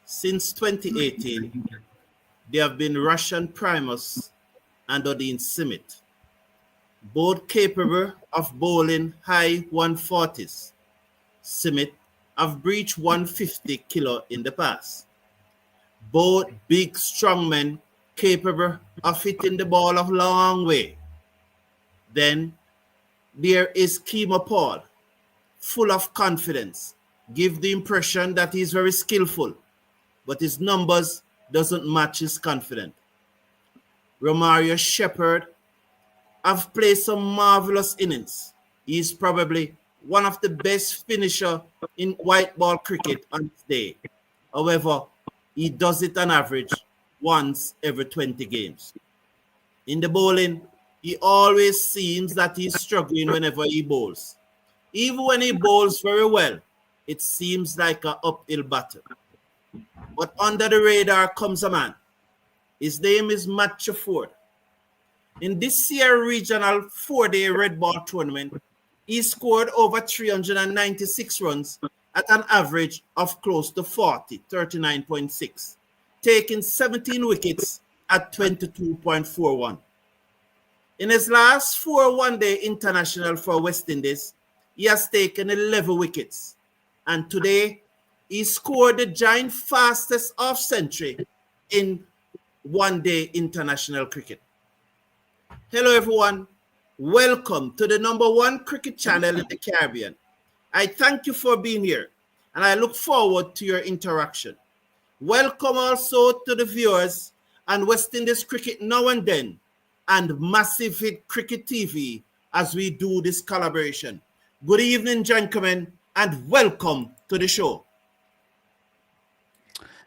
Since 2018, they have been Russian primus and Odin Simit, both capable of bowling high 140s. Simit have breached 150 kilo in the past. Both big strongmen capable of hitting the ball a long way. Then there is Kimo Paul, full of confidence, give the impression that he's very skillful, but his numbers doesn't match his confidence. Romario Shepherd have played some marvelous innings. He is probably one of the best finisher in white ball cricket on his day. However, he does it on average once every 20 games. In the bowling, he always seems that he's struggling whenever he bowls. Even when he bowls very well, it seems like an uphill battle. But under the radar comes a man. His name is Matthew Forde. In this year regional 4-day red ball tournament, he scored over 396 runs at an average of close to 40, 39.6, taking 17 wickets at 22.41. In his last 4 one-day international for West Indies, he has taken 11 wickets. And today, he scored the giant fastest half-century in one-day international cricket. Hello, everyone. Welcome to the #1 cricket channel in the Caribbean. I thank you for being here, and I look forward to your interaction. Welcome also to the viewers on West Indies Cricket Now and Then and Massive Hit Cricket TV as we do this collaboration. Good evening, gentlemen, and welcome to the show.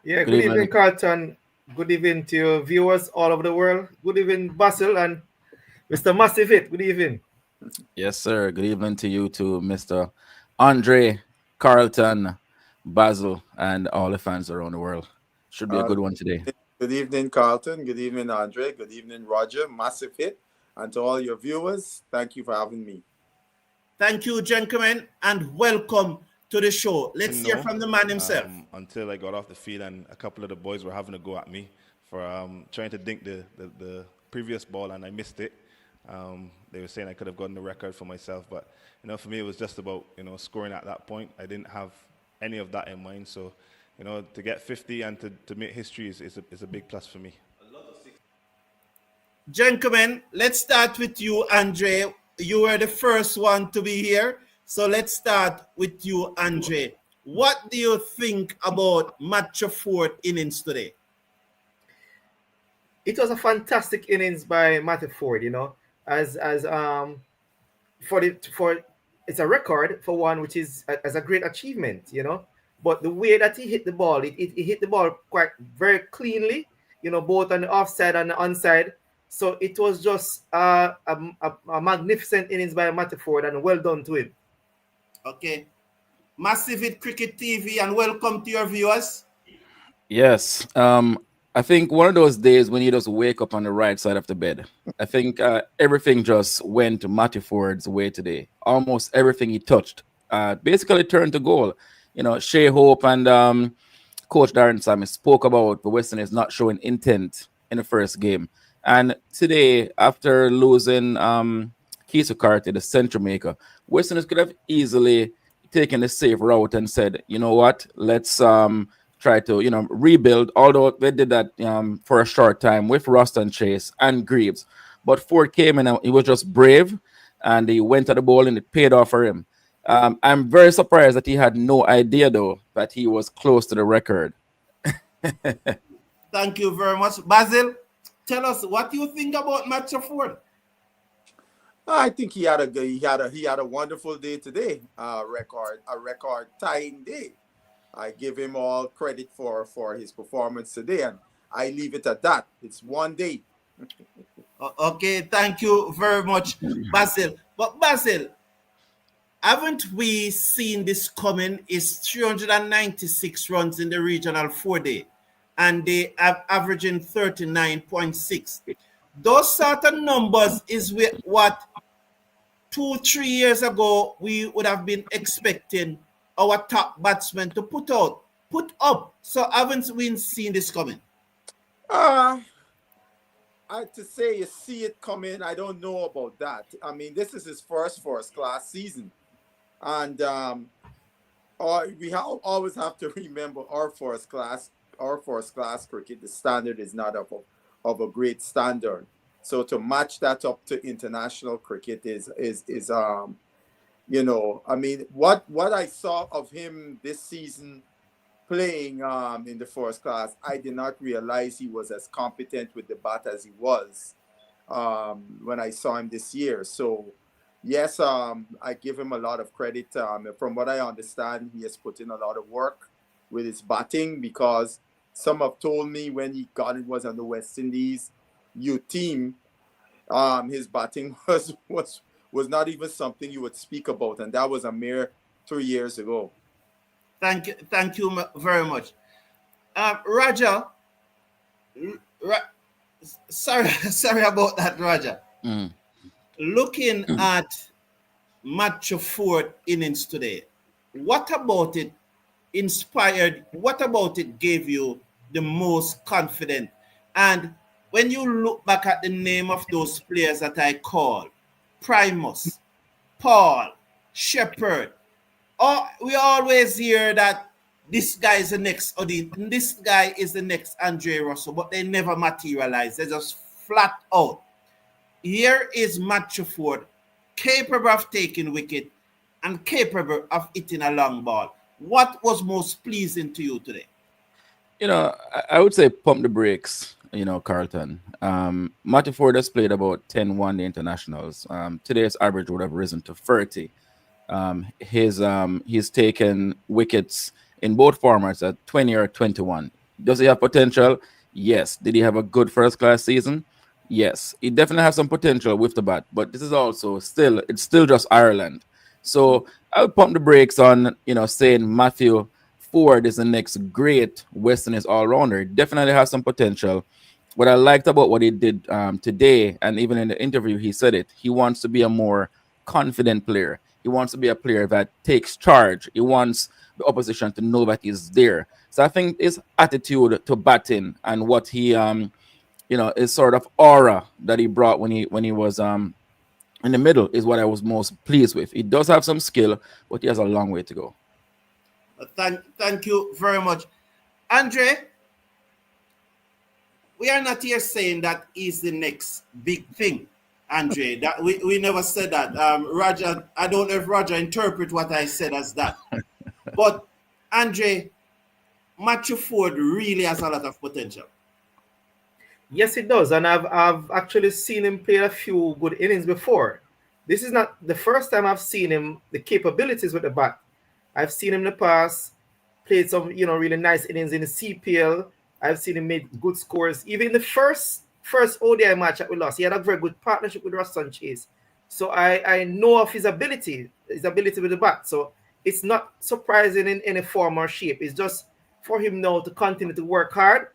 Yeah, good evening, Carlton. Good evening to your viewers all over the world. Good evening, Basil and Mr. Massive Hit. Good evening. Yes, sir. Good evening to you too, Mr. Andre, Carlton, Basil, and all the fans around the world. Should be a good one today. Good evening, Carlton. Good evening, Andre. Good evening, Roger. Massive Hit. And to all your viewers, thank you for having me. Thank you, gentlemen, and welcome to the show. Let's hear from the man himself. Until I got off the field and a couple of the boys were having a go at me for trying to dink the previous ball, and I missed it. They were saying I could have gotten the record for myself, but for me it was just about scoring at that point. I didn't have any of that in mind, so to get 50 and to make history is a big plus for me. Gentlemen, let's start with you, Andre. You were the first one to be here, so let's start with you, Andre. What do you think about Matthew Forde innings today? It was a fantastic innings by Matthew Forde. As for it's a record for one, which is as a great achievement. But the way that he hit the ball, he hit the ball quite very cleanly. Both on the offside and the onside. So it was just a magnificent innings by Matthew Forde, and well done to him. Okay. Massive Hit Cricket TV, and welcome to your viewers. Yes. I think one of those days when you just wake up on the right side of the bed. I think everything just went Matthew Forde's way today. Almost everything he touched basically turned to goal. Shea Hope and Coach Darren Sammy spoke about the West Indies not showing intent in the first game. And today, after losing Keith Carty, the century maker, West Indies could have easily taken the safe route and said, you know what, let's try to rebuild. Although they did that for a short time with Ruston Chase and Greaves, but Forde came in and he was just brave, and he went at the ball and it paid off for him. I'm very surprised that he had no idea though that he was close to the record. Thank you very much, Basil. Tell us what you think about Matthew Forde. I think he had a wonderful day today. A record tying day. I give him all credit for his performance today, and I leave it at that. It's one day. Okay, thank you very much, Basil. But Basil, haven't we seen this coming? Is 396 runs in the regional 4-day, and they are averaging 39.6. Those sort of numbers is what 2-3 years ago we would have been expecting our top batsmen to put out. put up. So haven't we seen this coming? Uh, to say you see it coming, I don't know about that. I mean, this is his first class season, and always have to remember our first class cricket. The standard is not of a great standard. So to match that up to international cricket is I mean, what I saw of him this season playing in the first class, I did not realize he was as competent with the bat as he was when I saw him this year. So, yes, I give him a lot of credit. From what I understand, he has put in a lot of work with his batting because some have told me when he got it was on the West Indies youth team, his batting was not even something you would speak about, and that was a mere 3 years ago. Thank you very much, Roger. Ra- sorry, sorry about that, Roger. Mm. Looking at Matthew Forde innings today, what about it inspired? What about it gave you the most confident? And when you look back at the name of those players that I called, Primus, Paul, Shepherd, we always hear that this guy is the next Odin, this guy is the next Andre Russell, but they never materialize. They just flat out. Here is Matthew Forde, capable of taking wicket and capable of hitting a long ball. What was most pleasing to you today? I would say pump the brakes, Carlton. Matty Ford has played about 10 one-day internationals. Today's average would have risen to 30. He's taken wickets in both formats at 20 or 21. Does he have potential? Yes. Did he have a good first class season? Yes. He definitely has some potential with the bat, but this is also it's still just Ireland. So I would pump the brakes on, saying Matthew Ford is the next great West Indies all-rounder. Definitely has some potential. What I liked about what he did today, and even in the interview, he said it. He wants to be a more confident player. He wants to be a player that takes charge. He wants the opposition to know that he's there. So I think his attitude to batting and what he his sort of aura that he brought when he was in the middle is what I was most pleased with. He does have some skill, but he has a long way to go. Thank you very much. Andre, we are not here saying that he's the next big thing. Andre, that we never said that. Roger, I don't know if Roger interpret what I said as that. But Andre, Matthew Forde really has a lot of potential. Yes, it does, and I've actually seen him play a few good innings before. This is not the first time I've seen him the capabilities with the bat. I've seen him in the past played some really nice innings in the CPL. I've seen him make good scores. Even in the first ODI match that we lost, he had a very good partnership with Ross Sanchez. So I know of his ability with the bat. So it's not surprising in any form or shape. It's just for him now to continue to work hard.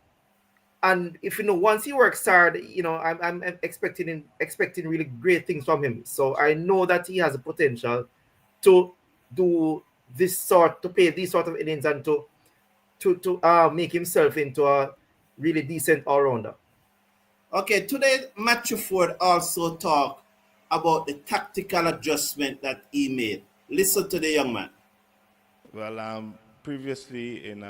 And if once he works hard, I'm expecting really great things from him. So I know that he has the potential to do to play these sort of innings and to make himself into a really decent all-rounder. Okay, today Matthew Forde also talked about the tactical adjustment that he made. Listen to the young man. Well, previously in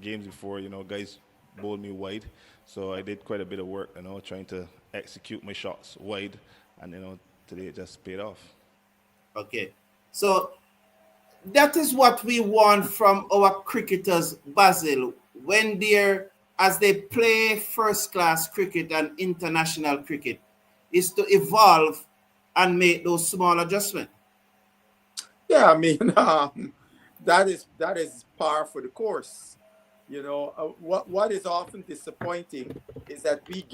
games before, guys bowled me wide, so I did quite a bit of work, trying to execute my shots wide, and today it just paid off. Okay, so that is what we want from our cricketers, Basil, when as they play first class cricket and international cricket, is to evolve and make those small adjustments. Yeah, I mean, that is par for the course. What is often disappointing is that we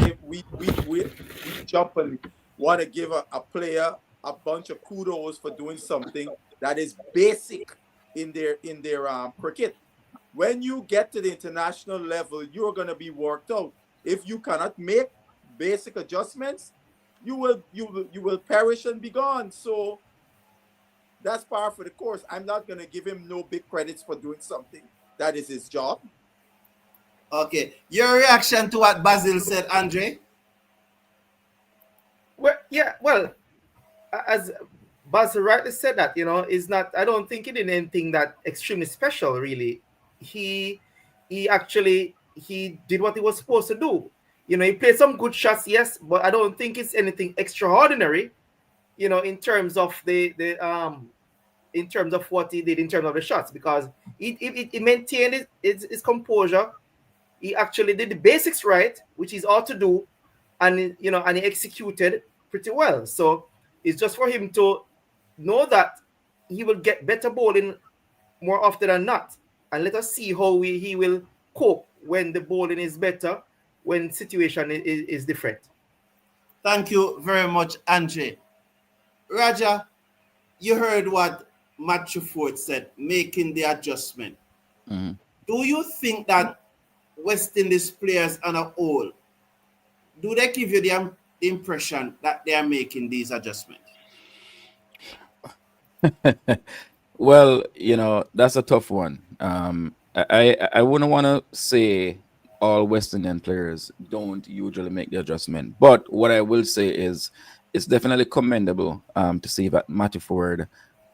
jump and want to give a player a bunch of kudos for doing something that is basic in their cricket. When you get to the international level, you're going to be worked out. If you cannot make basic adjustments, you will perish and be gone. So that's par for the course. I'm not going to give him no big credits for doing something That is his job. Okay. Your reaction to what Basil said, Andre? Well, yeah, well, as Buzz rightly said that, is not. I don't think he did anything that extremely special. Really, he he did what he was supposed to do. He played some good shots, yes, but I don't think it's anything extraordinary. In terms of in terms of what he did in terms of the shots, because he maintained his composure. He actually did the basics right, which is all to do, and and he executed pretty well. So it's just for him to know that he will get better bowling more often than not, and let us see how he will cope when the bowling is better, when situation is different. Thank you very much, Andre. Raja, you heard what Matthew Forde said, making the adjustment. Mhm. Do you think that West Indies players on a whole, do they give you the impression that they are making these adjustments? Well, that's a tough one. I wouldn't want to say all West Indian players don't usually make the adjustment, but what I will say is it's definitely commendable to see that Matty Ford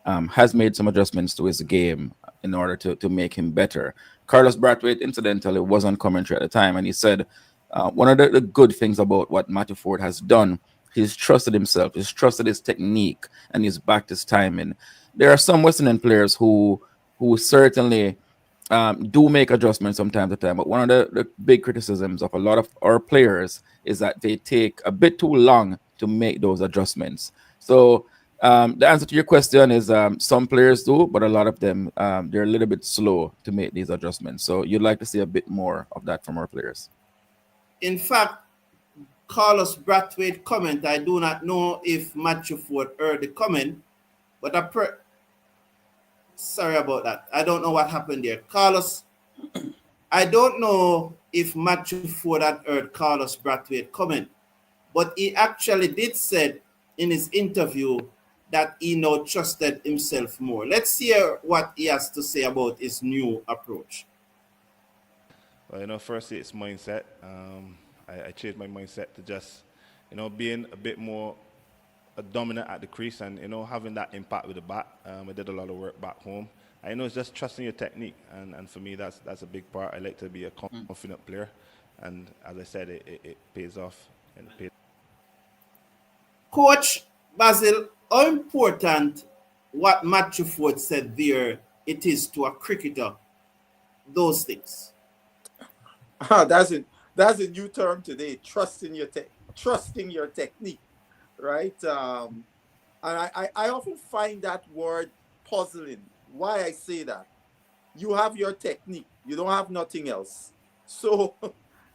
has made some adjustments to his game in order to make him better. Carlos Brathwaite, incidentally, was on commentary at the time, and he said one of the good things about what Matty Ford has done, he's trusted himself, he's trusted his technique, and he's backed his timing. There are some West Indian players who certainly do make adjustments from time to time. But one of the big criticisms of a lot of our players is that they take a bit too long to make those adjustments. So the answer to your question is some players do, but a lot of them they're a little bit slow to make these adjustments. So you'd like to see a bit more of that from our players. In fact, Carlos Brathwaite comment, I do not know if Matthew Forde heard the comment, but sorry about that. I don't know what happened there. Carlos, I don't know if Matthew Forde had heard Carlos Brathwaite comment, but he actually did said in his interview that he now trusted himself more. Let's hear what he has to say about his new approach. Well, firstly, it's mindset. I changed my mindset to just, being a bit more dominant at the crease and, having that impact with the bat. I did a lot of work back home. I know it's just trusting your technique. And for me, that's a big part. I like to be a confident player. And as I said, it pays off. And it pays. Coach Basil, how important what Matthew Forde said there it is to a cricketer, those things? That's a new term today. Trusting your technique, right? And I often find that word puzzling. Why I say that? You have your technique. You don't have nothing else. So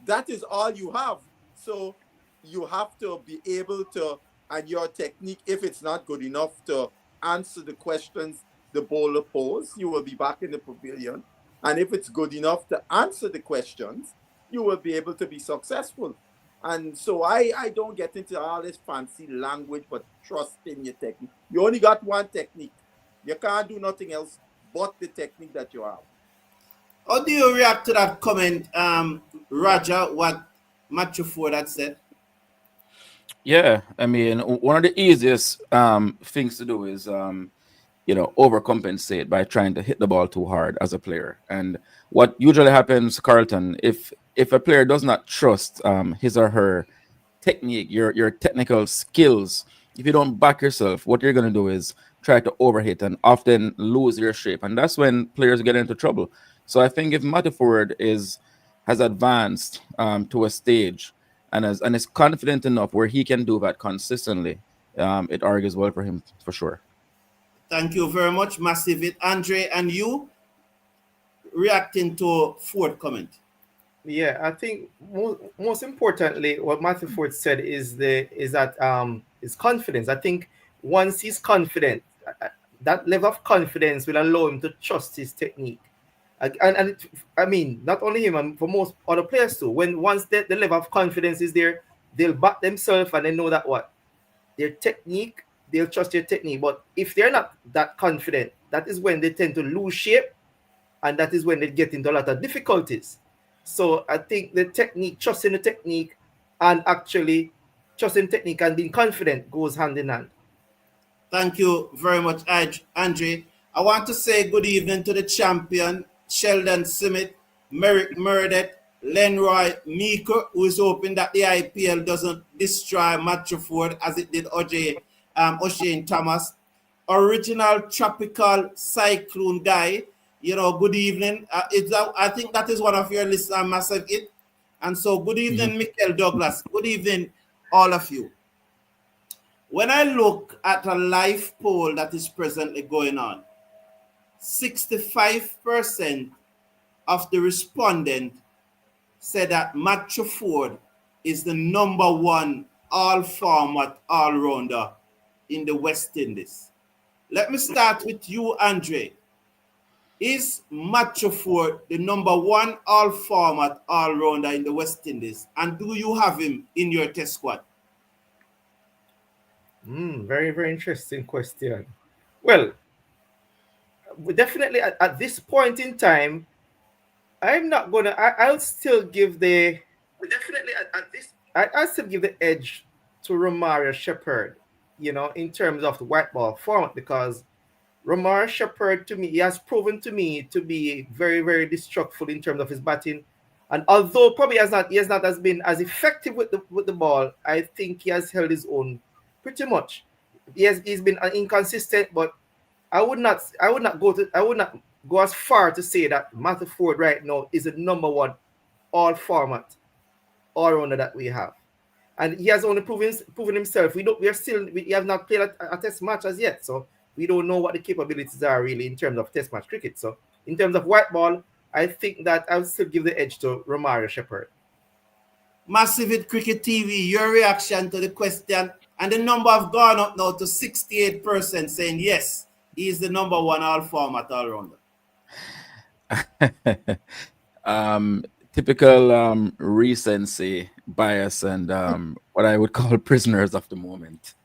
that is all you have. So you have to be able to, and your technique, if it's not good enough to answer the questions the bowler pose, you will be back in the pavilion. And if it's good enough to answer the questions, you will be able to be successful. And so I don't get into all this fancy language, but trust in your technique. You only got one technique. You can't do nothing else but the technique that you have. How do you react to that comment, Roger, what Matthew Forde had said? Yeah, I mean, one of the easiest things to do is overcompensate by trying to hit the ball too hard as a player. And what usually happens, Carlton, if a player does not trust his or her technique, your technical skills, if you don't back yourself, what you're going to do is try to overhit and often lose your shape, and that's when players get into trouble. So I think if Matty Ford has advanced to a stage and is confident enough where he can do that consistently, it argues well for him for sure. Thank you very much, Massive It. Andre, and you reacting to Forde comment? Yeah, I think most importantly, what Matthew Ford said is that is confidence. I think once he's confident, that level of confidence will allow him to trust his technique. I mean, not only him, and for most other players too. When once the level of confidence is there, they'll back themselves and they know that what their technique, they'll trust their technique. But if they're not that confident, that is when they tend to lose shape and that is when they get into a lot of difficulties. So I think the technique, trusting the technique, and actually trusting technique and being confident goes hand in hand. Thank you very much, Andre. I want to say good evening to the champion, Sheldon Simmet, Merrick Murdet, Lenroy Meeker, who is hoping that the IPL doesn't destroy Matthew Forde as it did O'Shane Thomas. Original tropical cyclone guy, good evening. I think that is one of your listeners, Massive It. And so, good evening, Michael Douglas. Good evening, all of you. When I look at a live poll that is presently going on, 65% of the respondents said that Matthew Forde is the number one all-format all-rounder in the West Indies. Let me start with you, Andre. Is Matthew Forde the number one all-format all-rounder in the West Indies? And do you have him in your test squad? Very, very interesting question. Well, definitely at this point in time, I'm not gonna. I'll still give the. Definitely at this. I'll still give the edge to Romario Shepherd. In terms of the white ball format, because Romario Shepherd, to me, he has proven to me to be very, very destructive in terms of his batting. And although probably he has not has been as effective with the ball, I think he has held his own pretty much. He's been inconsistent, but I would not go as far to say that Matthew Forde right now is the number one all format all rounder that we have. And he has only proven himself. We have not played a test match as yet, so we don't know what the capabilities are really in terms of test match cricket. So in terms of white ball, I think that I would still give the edge to Romario Shepherd. Massive Hit Cricket TV, your reaction to the question, and the number have gone up now to 68% saying yes, he is the number one all format all rounder. Typical recency bias and what I would call prisoners of the moment.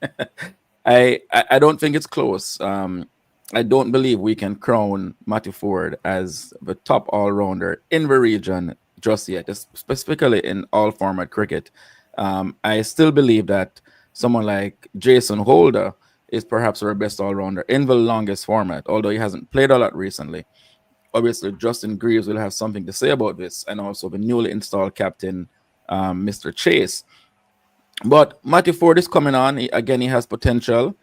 I don't think it's close. I don't believe we can crown Matthew Forde as the top all-rounder in the region just yet, specifically in all-format cricket. I still believe that someone like Jason Holder is perhaps our best all-rounder in the longest format, although he hasn't played a lot recently. Obviously, Justin Greaves will have something to say about this, and also the newly installed captain, Mr. Chase. But Matthew Forde is coming on. He has potential.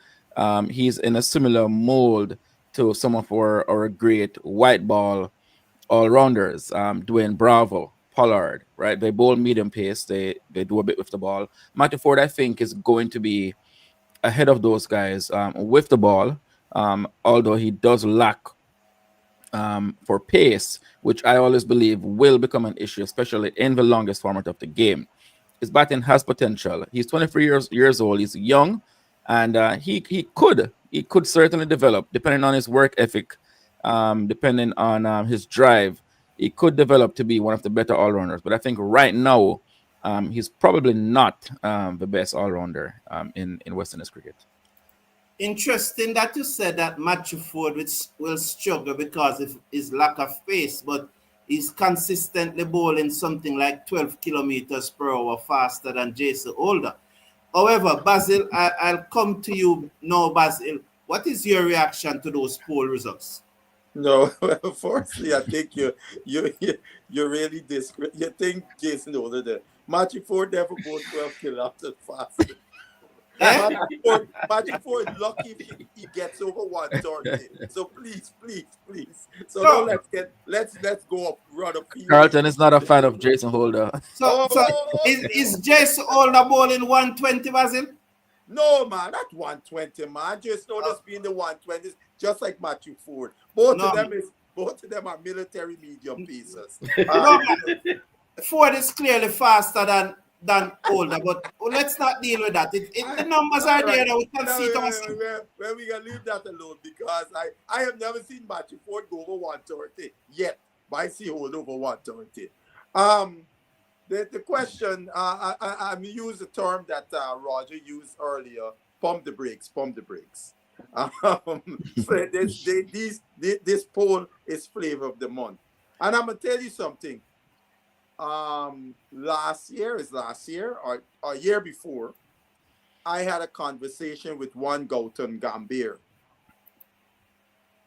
He's in a similar mold to some of our great white ball all-rounders, Dwayne Bravo, Pollard, right? They bowl medium pace. They do a bit with the ball. Matthew Forde, I think, is going to be ahead of those guys with the ball, although he does lack for pace, which I always believe will become an issue, especially in the longest format of the game. His batting has potential. He's 23 years old. He's young, and he could certainly develop, depending on his work ethic, depending on his drive. He could develop to be one of the better all-rounders. But I think right now, he's probably not the best all-rounder in West Indies cricket. Interesting that you said that Matthew Forde will struggle because of his lack of pace, but he's consistently bowling something like 12 kilometers per hour faster than Jason Holder. However, Basil, I'll come to you now, Basil. What is your reaction to those poll results? No, well, firstly, I think you really you think Jason Holder there. Matthew Forde never bowled 12 kilometers faster. Matthew Forde lucky if he gets over 130. So please. So now let's go up, run up. Carlton is not a fan of Jason Holder. So is Jason Holder bowling 120, Basil? No, man, not 120, man. Just notice being the 120s, just like Matthew Forde. Both of them are military medium pieces. Forde is clearly faster than Holder, but let's not deal with that. The numbers are there that we can see. Well, we can leave that alone because I have never seen Matthew Forde go over 130 yet, but I see Holder over 130. The question, I use the term that Roger used earlier, pump the brakes. So this poll is flavor of the month. And I'm gonna tell you something. Last year or year before, I had a conversation with one Gautam Gambhir.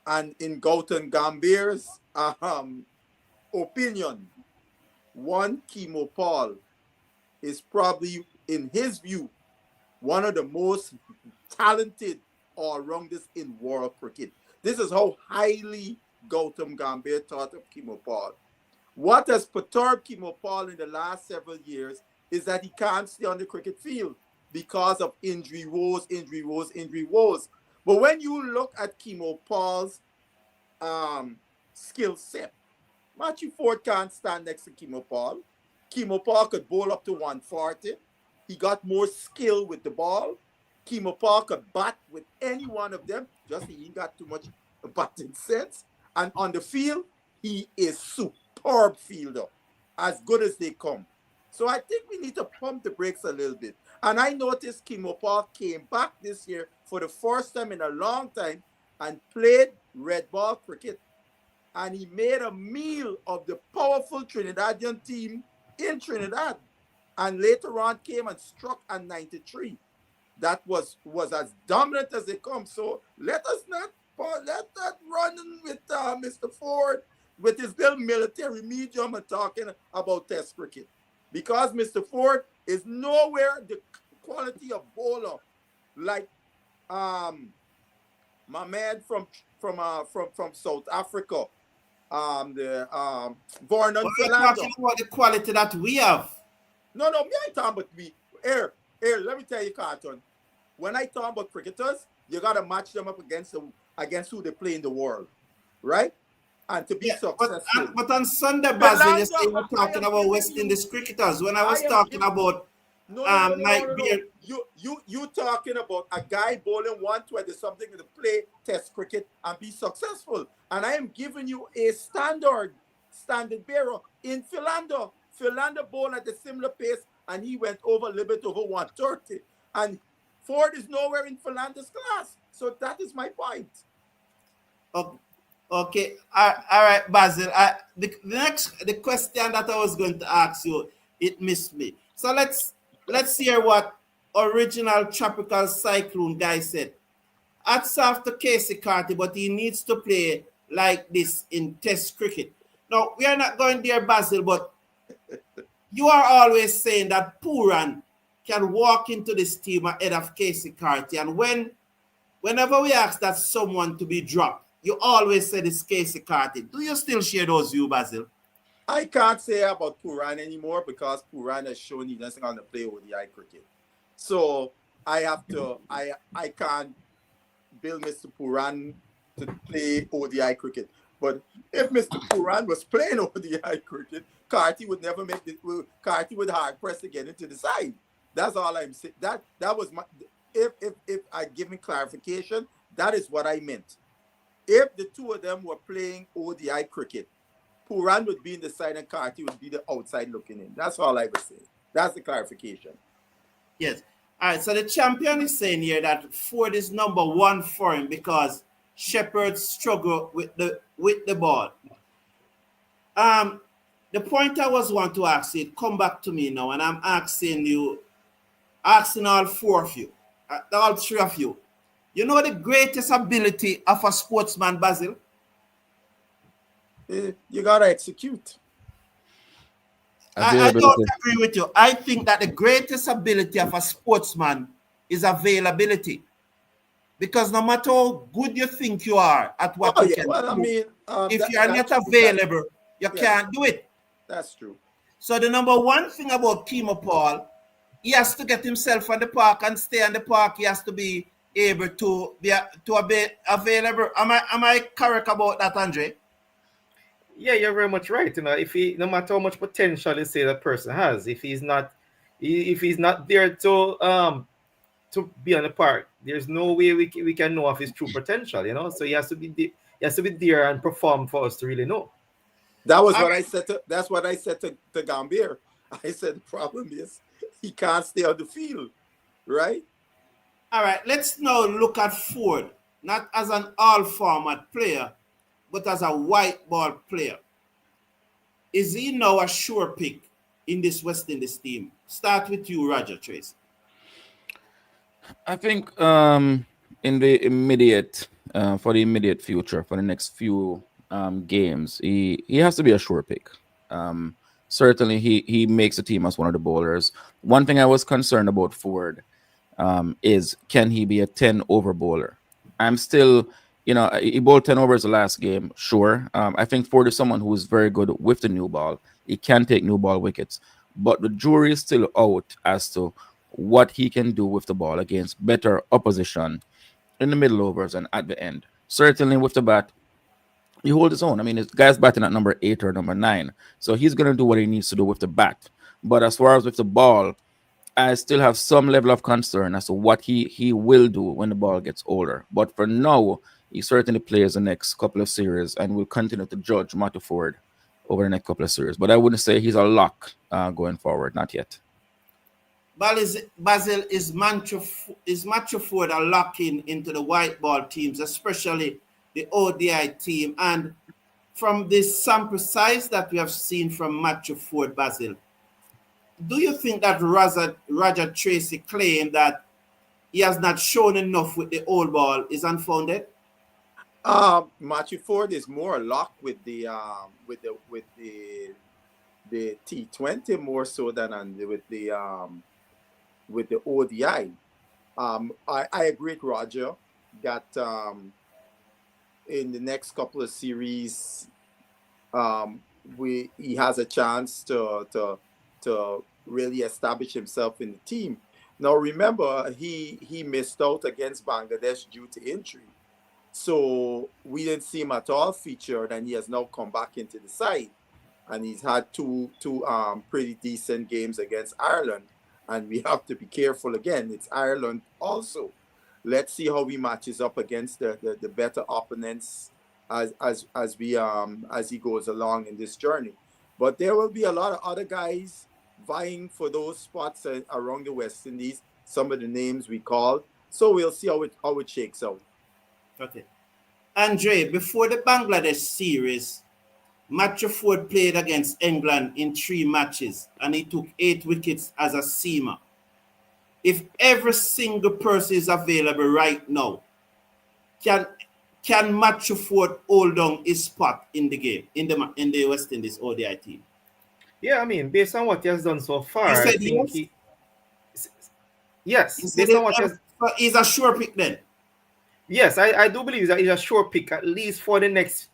And in Gautam Gambhir's opinion, one Kimo Paul is probably, in his view, one of the most talented all-rounders in world cricket. This is how highly Gautam Gambhir thought of Kimo Paul. What has perturbed Kimo Paul in the last several years is that he can't stay on the cricket field because of injury woes. But when you look at Kimo Paul's skill set, Matthew Forde can't stand next to Kimo Paul. Kimo Paul could bowl up to 140. He got more skill with the ball. Kimo Paul could bat with any one of them. Just he ain't got too much batting sense. And on the field, he is superb fielder, as good as they come. So I think we need to pump the brakes a little bit. And I noticed Kimo Paul came back this year for the first time in a long time and played red ball cricket. And he made a meal of the powerful Trinidadian team in Trinidad. And later on came and struck at 93. That was as dominant as they come. So let us not run with Mr. Forde with his little military medium and talking about Test cricket. Because Mr. Forde is nowhere the quality of bowler like my man from South Africa, born on We're talking about the quality that we have. No, me ain't talking about me. Here, let me tell you, Carlton. When I talk about cricketers, you gotta match them up against who they play in the world, right? And to be successful. But on Sunday, Basil, you say we're talking about West Indies cricketers. When I was talking about you talking about a guy bowling 120 something to play Test cricket and be successful. And I am giving you a standard bearer in Philander. Philander bowled at a similar pace and he went over a little bit over 130. And Forde is nowhere in Philander's class. So that is my point. Okay. All right, Basil. The question that I was going to ask you, it missed me. So let's hear what original tropical cyclone guy said. Hats off to Casey Carty, but he needs to play like this in Test cricket. Now, we are not going there, Basil, but you are always saying that Pooran can walk into this team ahead of Casey Carty. And whenever we ask that someone to be dropped, you always say it's Casey Carty. Do you still share those views, Basil? I can't say about Pooran anymore because Pooran has shown he doesn't want to play ODI cricket. So I can't build Mr. Pooran to play ODI cricket. But if Mr. Pooran was playing ODI cricket, Carty would never make this. Carty would hard press to get into the side. That's all I'm saying. That was my. If I give me clarification, that is what I meant. If the two of them were playing ODI cricket, Pooran would be in the side and Carty would be the outside looking in. That's all I would say. That's the clarification. Yes. All right. So the champion is saying here that Forde is number one for him because Shepherd struggle with the ball. The point I was want to ask you, come back to me now, and I'm asking all four of you, all three of you. You know the greatest ability of a sportsman, Basil? You gotta execute. I don't agree with you. I think that the greatest ability of a sportsman is availability. Because no matter how good you think you are at what you can do, if you are not available, you can't do it. That's true. So the number one thing about Kimo Paul, he has to get himself on the park and stay on the park. He has to be able to be available. Am I correct about that, Andre? Yeah, you're very much right. You know, no matter how much potential you say that person has, if he's not there to be on the park, there's no way we can know of his true potential. You know, so he has to be there and perform for us to really know. That's what I said to Gambhir. I said the problem is he can't stay on the field, right? All right, let's now look at Forde. not as an all-format player, but as a white ball player. Is he now a sure pick in this West Indies team? Start with you, Roger Tracy. I think in the immediate for the immediate future, for the next few games, he has to be a sure pick. Um, Certainly, he makes the team as one of the bowlers. One thing I was concerned about Ford is can he be a 10 over bowler? I'm still, he bowled 10 overs the last game, sure. I think Ford is someone who is very good with the new ball. He can take new ball wickets, but the jury is still out as to what he can do with the ball against better opposition in the middle overs and at the end. Certainly with the bat, he holds his own. I mean, this guy's batting at number 8 or number 9, so he's going to do what he needs to do with the bat. But as far as with the ball, I still have some level of concern as to what he will do when the ball gets older. But for now, he certainly plays the next couple of series and will continue to judge Matthew Ford over the next couple of series. But I wouldn't say he's a lock going forward, not yet. Basil, is Matthew Ford a lock-in into the white ball teams, especially the ODI team? And from this sample size that we have seen from Matthew Ford, Basil, do you think that Roger Tracy claim that he has not shown enough with the old ball is unfounded? Matthew Ford is more locked with the T20 more so than with the ODI. I agree with Roger that in the next couple of series, he has a chance to really establish himself in the team. Now remember, he missed out against Bangladesh due to injury, so we didn't see him at all featured, and he has now come back into the side, and he's had two pretty decent games against Ireland. And we have to be careful again. It's Ireland also. Let's see how he matches up against the better opponents as he goes along in this journey. But there will be a lot of other guys vying for those spots around the West Indies. Some of the names we called. So we'll see how it shakes out. Okay. Andre, before the Bangladesh series, Matthew Ford played against England in 3 matches and he took 8 wickets as a seamer. If every single person is available right now, can Matthew Ford hold on his spot in the game, in the West Indies ODI team? Yeah, I mean, based on what he has done so You far, I said think yes? yes, You said based on what he has. he's a sure pick then. Yes, I do believe that he's a sure pick, at least for the next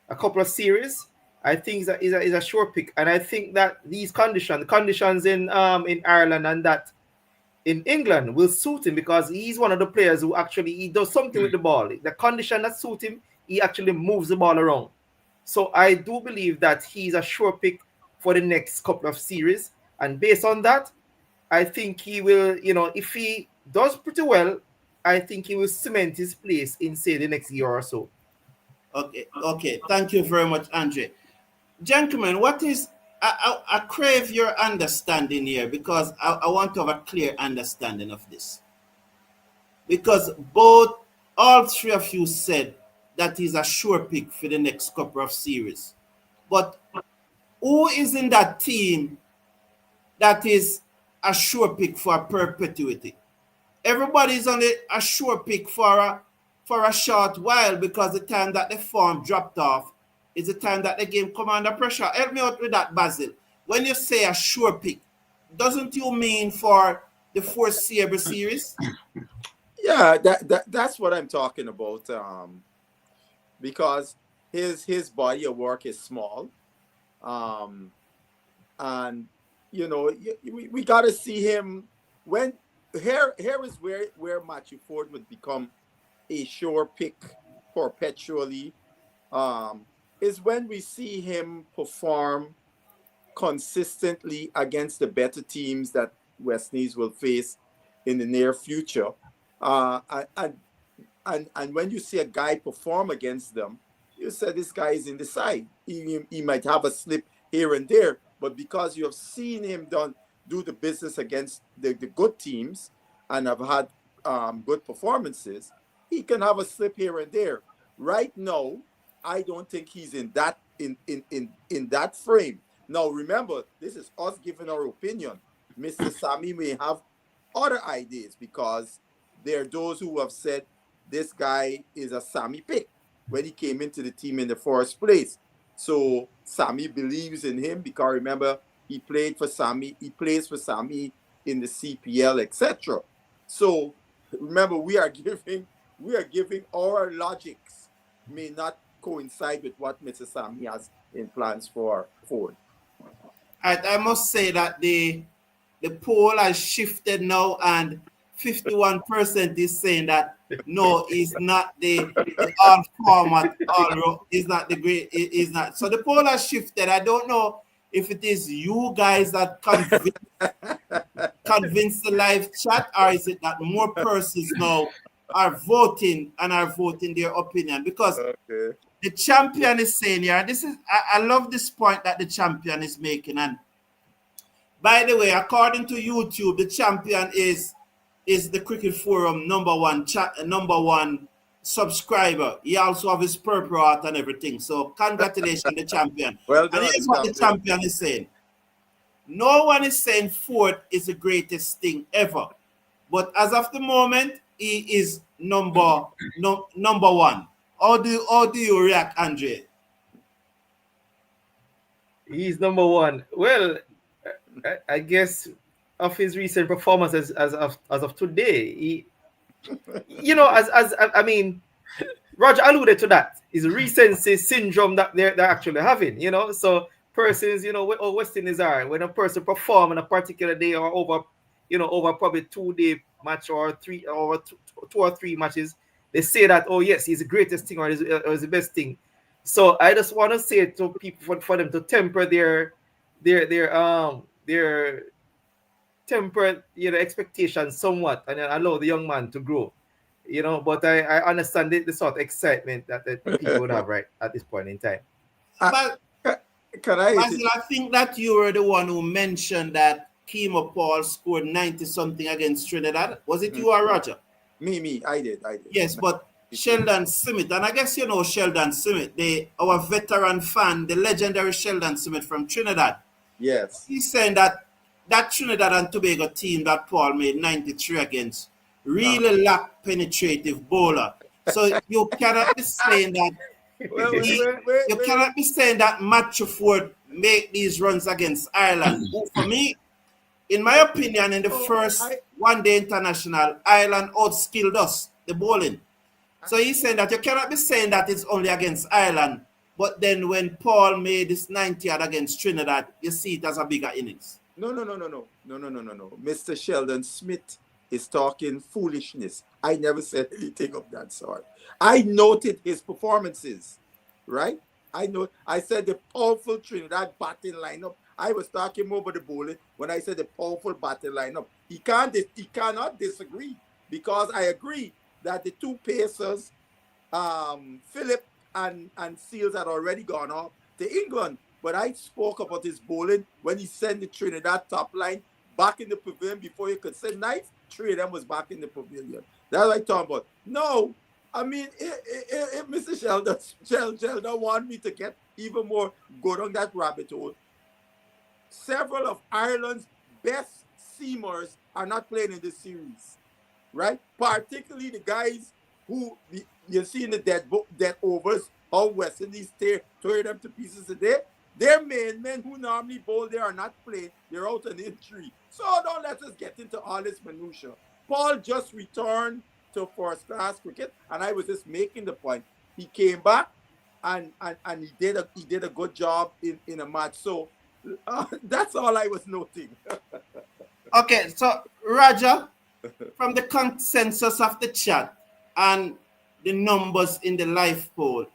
a couple of series. I think that is a sure pick, and I think that these conditions in Ireland and that in England will suit him because he's one of the players who actually he does something with the ball. The condition that suits him, he actually moves the ball around. So I do believe that he's a sure pick for the next couple of series, and based on that, I think he will. If he does pretty well, I think he will cement his place in say the next year or so. Okay. Thank you very much, Andre. Gentlemen, what is I crave your understanding here because I want to have a clear understanding of this. Because all 3 of you said that he's a sure pick for the next couple of series. But who is in that team that is a sure pick for perpetuity? Everybody's only a sure pick for a short while because the time that the form dropped off is the time that the game come under pressure. Help me out with that, Basil. When you say a sure pick, doesn't you mean for the foreseeable series? Yeah, that's what I'm talking about. Because his body of work is small, and we got to see him when here is where Matthew Ford would become a sure pick perpetually. Is when we see him perform consistently against the better teams that West Indies will face in the near future. And when you see a guy perform against them, you say this guy is in the side. He might have a slip here and there, but because you have seen him do the business against the good teams and have had good performances, he can have a slip here and there. Right now, I don't think he's in that frame. Now, remember, this is us giving our opinion. Mr. Sammy may have other ideas because there are those who have said this guy is a Sammy pick when he came into the team in the first place. So Sammy believes in him because remember, he played for Sammy, he plays for Sammy in the CPL, etc. So remember, we are giving our logics may not coincide with what Mr. Sammy has in plans for Forde. I must say that the poll has shifted now, and 51% is saying that no, he's not the all format, all is not the great, is not. So the poll has shifted. I don't know if it is you guys that convince the live chat, or is it that more persons now are voting their opinion? Because Okay. the champion is saying here, this is I love this point that the champion is making. And by the way, according to YouTube, the champion is the Cricket Forum number one subscriber. He also have his purple heart and everything. So congratulations, the champion. Well And done, here's what the champion is saying. No one is saying Forde is the greatest thing ever. But as of the moment, he is number one. How do you react, Andre? He's number one. Well, I guess of his recent performances as of today, he, I mean, Roger alluded to that. Is recency syndrome that they're actually having, So persons, what West Indies are, when a person perform on a particular day or over probably 2-day match or two or three matches, they say that, oh yes, he's the greatest thing or he's the best thing. So I just want to say to people for them to temper their temper expectations somewhat and allow the young man to grow. But I understand the sort of excitement that the people would have right at this point in time. But Can I? Basil, I think that you were the one who mentioned that Kemo Paul scored 90 something against Trinidad. Was it you or Roger? Me. I did. Yes, but Sheldon Smith, and I guess you know Sheldon Smith, our veteran fan, the legendary Sheldon Smith from Trinidad. Yes. He's saying that Trinidad and Tobago team that Paul made 93 against really lacked penetrative bowler. So you cannot be saying that you cannot be saying that Matthew Forde make these runs against Ireland. For me, in my opinion, in the first one-day international, Ireland outskilled us, the bowling. So he's saying that you cannot be saying that it's only against Ireland, but then when Paul made this 90 against Trinidad, you see it as a bigger innings. No. Mr. Sheldon Smith is talking foolishness. I never said anything of that sort. I noted his performances, right? I said the powerful Trinidad batting lineup. I was talking more about the bowling when I said the powerful batting lineup. He cannot disagree because I agree that the two pacers, Phillip and Seals, had already gone off to England. But I spoke about his bowling when he sent the Trinidad top line back in the pavilion before you could say nice. Three of them was back in the pavilion. That's what I'm talking about. No, I mean, if Mr. Sheldon want me to get even more go down that rabbit hole, several of Ireland's best seamers are not playing in this series, right? Particularly the guys who you see in the dead overs, how West Indies tear them to pieces today. Their main men who normally bowl there are not playing. They're out on injury. So don't let us get into all this minutia. Paul just returned to first class cricket, and I was just making the point. He came back and he did a good job in a match. So that's all I was noting. Okay, so Roger, from the consensus of the chat and the numbers in the live poll,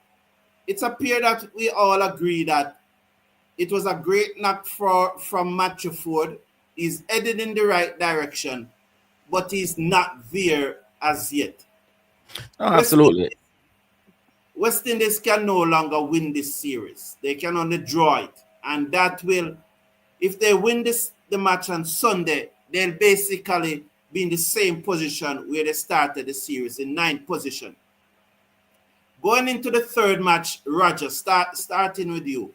it appears that we all agree that it was a great knock from Matthew Forde. He's headed in the right direction, but he's not there as yet. Oh, absolutely. West Indies can no longer win this series. They can only draw it. And that will, if they win the match on Sunday, they'll basically be in the same position where they started the series, in ninth position. Going into the third match, Roger, starting with you.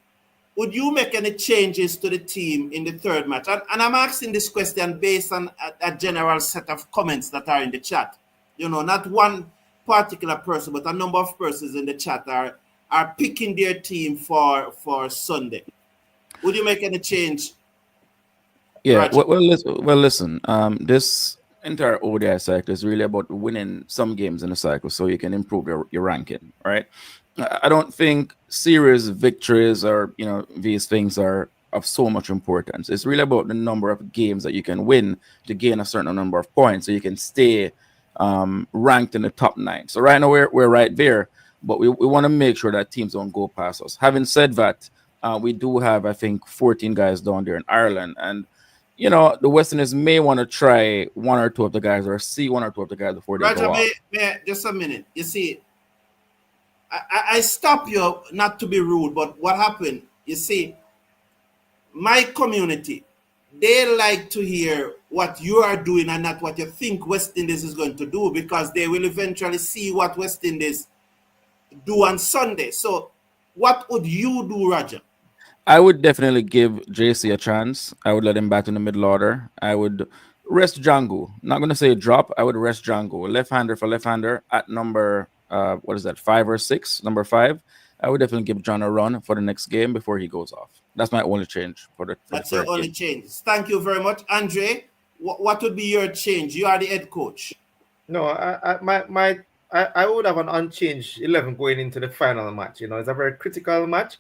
Would you make any changes to the team in the third match? And I'm asking this question based on a general set of comments that are in the chat. You know, not one particular person, but a number of persons in the chat are picking their team for Sunday. Would you make any change, Yeah, Roger? listen. This entire ODI cycle is really about winning some games in the cycle, so you can improve your ranking, right? I don't think series victories or these things are of so much importance. It's really about the number of games that you can win to gain a certain number of points, so you can stay ranked in the top 9. So right now we're right there, but we want to make sure that teams don't go past us. Having said that, we do have, I think, 14 guys down there in Ireland, and the Westerners may want to try one or two of the guys or see one or two of the guys before they Roger, go out. just a minute. You see, I stop you not to be rude, but what happened? You see, my community, they like to hear what you are doing and not what you think West Indies is going to do, because they will eventually see what West Indies do on Sunday. So, what would you do, Roger? I would definitely give JC a chance. I would let him bat in the middle order. I would rest Django. Not going to say drop. I would rest Django. Left-hander for left-hander at number, what is that, 5 or 6? Number 5. I would definitely give John a run for the next game before he goes off. That's my only change for the That's third your only game. change. Thank you very much. Andre, what would be your change? You are the head coach. No, I would have an unchanged 11 going into the final match. It's a very critical match,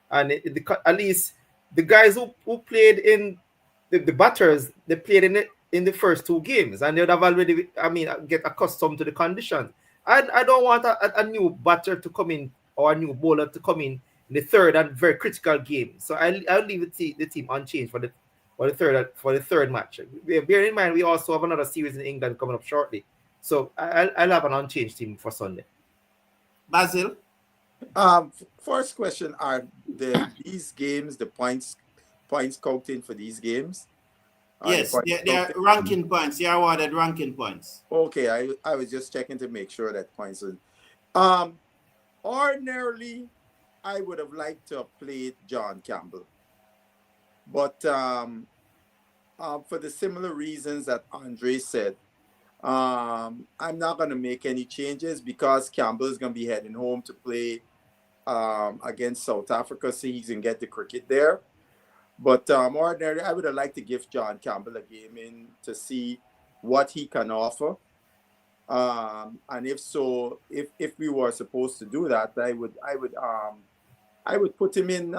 and at least the guys who played in the batters, they played in the first 2 games, and they would have already, get accustomed to the conditions. I don't want a new batter to come in, or a new bowler to come in the third and very critical game. So I'll leave the team unchanged for the third match. Bear in mind, we also have another series in England coming up shortly. So I'll have an unchanged team for Sunday. Basil? First question: Are these games the points counting for these games? Yes, they are ranking points. They are awarded ranking points. Okay, I was just checking to make sure that points. Ordinarily, I would have liked to have played John Campbell, but for the similar reasons that Andre said, I'm not going to make any changes because Campbell is going to be heading home to play against South Africa, so he can get the cricket there. But ordinarily, I would have liked to give John Campbell a game in to see what he can offer. And if so, if we were supposed to do that, I would put him in.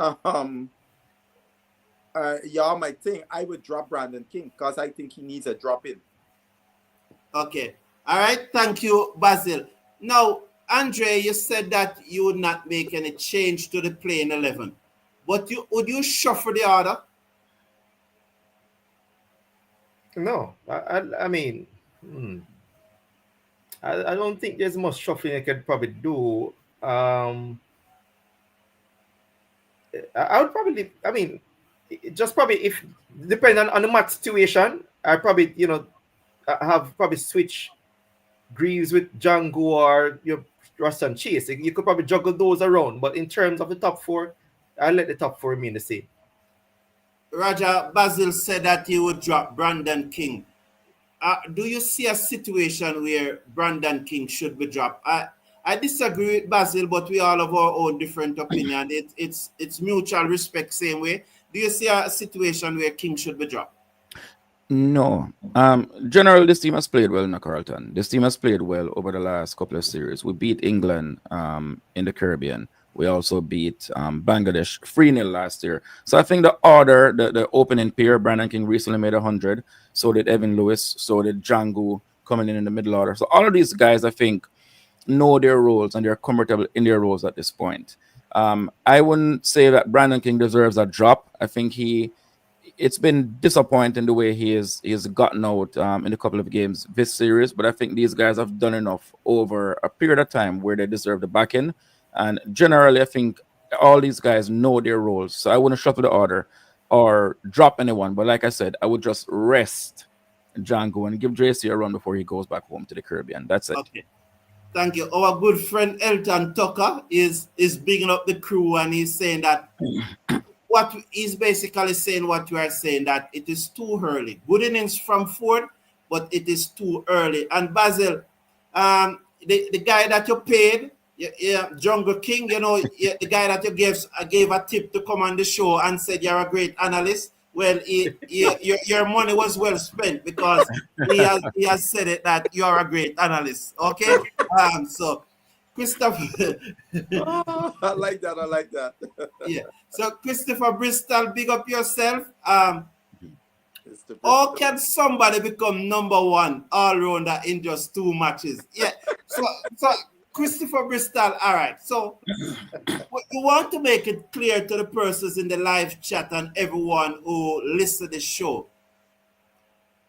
Y'all might think I would drop Brandon King because I think he needs a drop in. Okay. All right. Thank you, Basil. Now, Andre, you said that you would not make any change to the playing 11, but would you shuffle the order? No, I mean, I don't think there's much shuffling I could probably do. I would probably, just probably, if depending on the match situation, I probably, have probably switch Greaves with Django or Ross and Chase. You could probably juggle those around, but in terms of the top 4, I'll let the top 4 remain the same. Roger, Basil said that he would drop Brandon King. Do you see a situation where Brandon King should be dropped? I disagree with Basil, but we all have our own different opinion. It's mutual respect, same way. Do you see a situation where King should be dropped? No. Generally, this team has played well in Carlton. This team has played well over the last couple of series. We beat England in the Caribbean. We also beat Bangladesh 3-0 last year. So I think the order, the opening pair, Brandon King recently made 100. So did Evan Lewis. So did Django coming in the middle order. So all of these guys, I think, know their roles and they're comfortable in their roles at this point. I wouldn't say that Brandon King deserves a drop. I think it's been disappointing the way he has gotten out in a couple of games this series, but I think these guys have done enough over a period of time where they deserve the back end. And generally, I think all these guys know their roles. So I wouldn't shuffle the order or drop anyone. But like I said, I would just rest Django and give JC a run before he goes back home to the Caribbean. That's it. Okay. Thank you. Our good friend Elton Tucker is bigging up the crew, and he's saying that what he's basically saying what you are saying, that it is too early. Good innings from Forde, but it is too early. And Basil, the guy that you paid, Jungle King, the guy that you gave a tip to come on the show and said you're a great analyst. Well, your money was well spent, because he has said it that you are a great analyst. Okay, so Christopher. Oh, I like that. Yeah. So Christopher Bristol, big up yourself. Mr. How Bristol. can somebody become number one all-rounder in just 2 matches? Yeah. So Christopher Bristol, all right. So we want to make it clear to the persons in the live chat and everyone who listens to the show.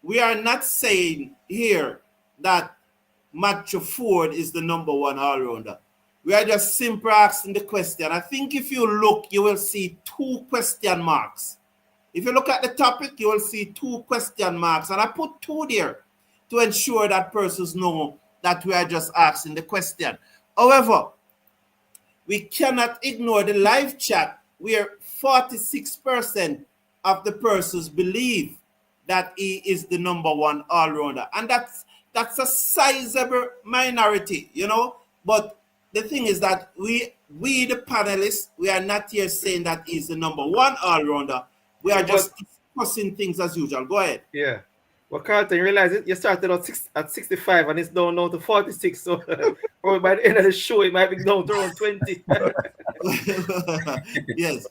We are not saying here that Matthew Forde is the number one all-rounder. We are just simply asking the question. I think if you look, you will see 2 question marks. If you look at the topic, you will see 2 question marks. And I put 2 there to ensure that persons know that we are just asking the question. However, we cannot ignore the live chat where 46% of the persons believe that he is the number one all-rounder. And that's a sizable minority, But the thing is that we the panelists, we are not here saying that he's the number one all-rounder. We are just discussing things as usual. Go ahead. Yeah. Well, Carlton, you realize it, you started at 65 and it's down now to 46. So probably by the end of the show, it might be down to around 20. Yes.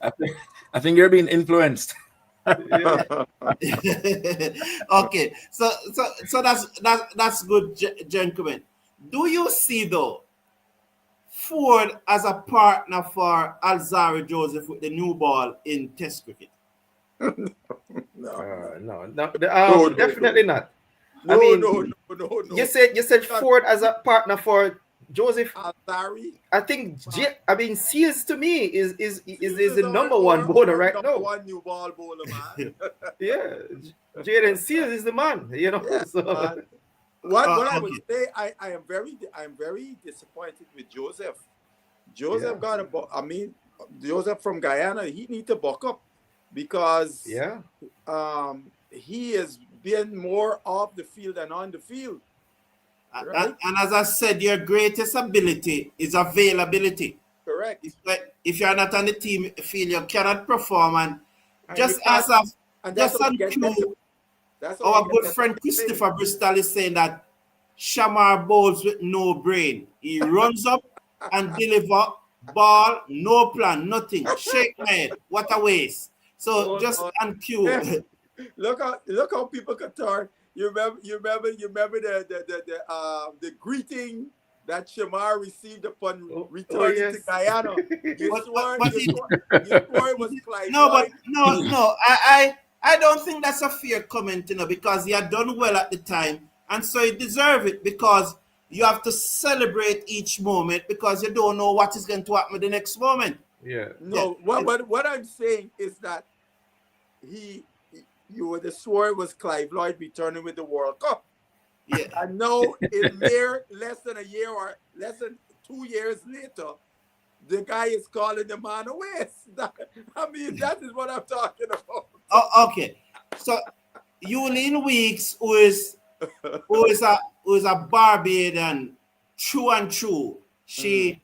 I think you're being influenced. Okay. So that's good, gentlemen. Do you see though Forde as a partner for Alzarri Joseph with the new ball in Test cricket? No, No. definitely not. No. You said Forde as a partner for Joseph. Alzarri. I think Sears to me is the number one bowler right now. One new ball bowler, man. Yeah, Jaden Sears is the man. Yeah, so. man. What I would say, I am very disappointed with Joseph. Joseph Joseph from Guyana, he need to buck up, because he has been more off the field than on the field. Right? And as I said, your greatest ability is availability. Correct. If you are not on the team field, you cannot perform. And just as our good friend Christopher Bristol is saying that Shamar bowls with no brain. He runs up and deliver ball, no plan, nothing. Shake my head. What a waste. So just on cue. Look how people can turn. You remember the greeting that Shamar received upon returning to Guyana. You swore it was Clyde. No. I don't think that's a fair comment, because he had done well at the time, and so he deserved it, because you have to celebrate each moment, because you don't know what is going to happen the next moment. Yeah. No, what I'm saying is that you would have swore it was Clive Lloyd returning with the World Cup. Yeah. And now, in less than a year or less than 2 years later, the guy is calling the man away. That is what I'm talking about. Oh, okay. So, Eulene Weeks, who is a Barbadian, true and true. She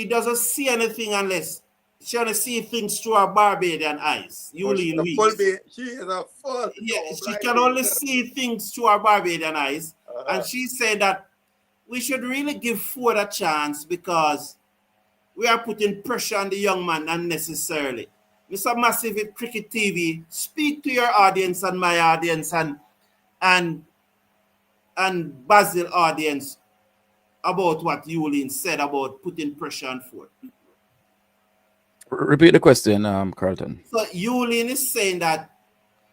doesn't see anything unless she only sees things through her Barbadian eyes. Eulene Weeks. She is a full. Yeah, she can only see things through her Barbadian eyes. And she said that we should really give Forde a chance, because we are putting pressure on the young man unnecessarily. Mr. Massive at Cricket TV, speak to your audience and my audience and Basil audience about what Eulene said about putting pressure on Forde. Repeat the question, Carlton. So Eulene is saying that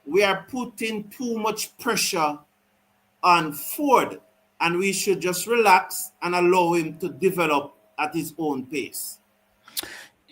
we are putting too much pressure on Forde, and we should just relax and allow him to develop at his own pace.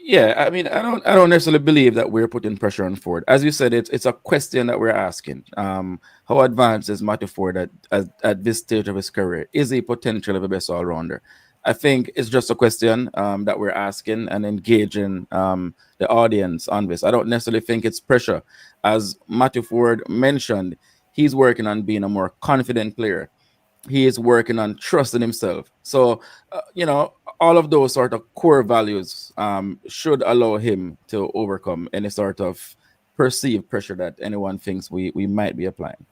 Yeah, I mean, I don't necessarily believe that we're putting pressure on Ford. As you said, it's a question that we're asking. How advanced is Matty Ford at this stage of his career? Is he potentially the best all rounder? I think it's just a question that we're asking and engaging the audience on this. I don't necessarily think it's pressure. As Matty Ford mentioned, he's working on being a more confident player. He is working on trusting himself. So, all of those sort of core values should allow him to overcome any sort of perceived pressure that anyone thinks we might be applying.